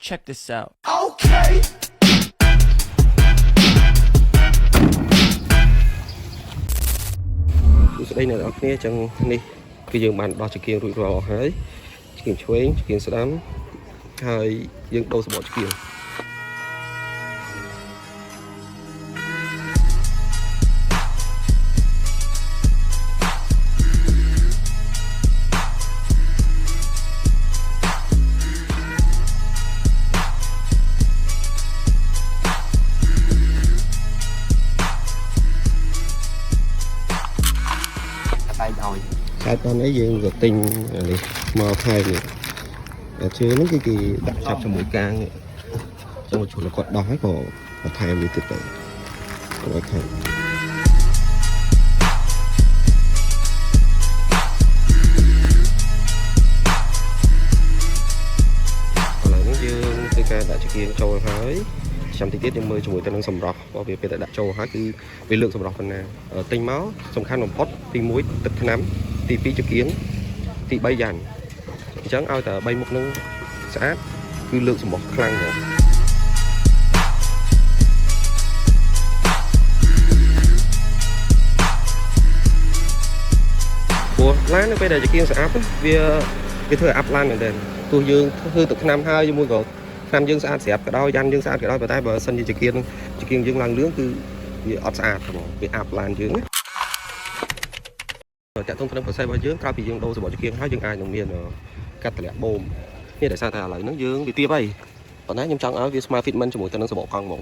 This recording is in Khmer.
Check this out. Okay. ស្ដីអ្នកនរគ្នាចឹងនេះគឺយើងបានដោះចង្គៀងរួចរាល់ហើយចង្គៀងឆ្វេងចង្គៀងស្ដាំហើយយើងដូរសបកចង្គៀងតែតនេះយើងក៏ទិញនេះមកថែមនេះជើងហ្នឹងគឺគេដាក់ចាប់ជាមួយកាងចូលជួលគាត់ដោះហើយក៏បន្ថែមនេះទៀតទៅឲ្យខាងកន្លែងនេះយើងធ្វើការដាក់ចង្គៀងចូលហើយចាំតិចទៀតយើងមើលជាមួយទៅនឹងសម្រស់របស់វាពេលតែដាក់ចូលហើយគឺវាលើកសម្រស់ប៉ុណ្ណាទិញមកសំខាន់បំផុតទី1ទឹកថ្នាំទី2ចង្គៀងទី3យ៉ាងអញ្ចឹងឲ្យតែ3មុខនឹងស្អាតគឺលើកសម្រស់ខ្លាំងហ្មងព្រោះឡាននៅពេលដែលចង្គៀងស្អាតវាធ្វើឲ្យអាប់ឡានមែនទែនទោះយើងធ្វើទឹកថ្នាំហើយជាមួយក៏ថ្នាំយើងស្អាតស្រាប់ក៏ដោយយ៉ាន់យើងស្អាតក៏ដោយប៉ុន្តែបើសិនជាចង្គៀងយើងឡើងលឿងគឺវាអត់ស្អាតហ្មងវាអាប់ឡានយើងណាតែតុងក្នុងប្រសេសរបស់យើងក្រោយពីយើងដូរសបកចង្គៀងហើយយើងអាចនឹងមានកាត់តម្លាក់បូមនេះដោយសារតែឥឡូវហ្នឹងយើងវាទៀបហើយប៉ុន្តែខ្ញុំចង់ឲ្យវាស្មើ fitment ជាមួយទៅនឹងសបកកង់ហ្មង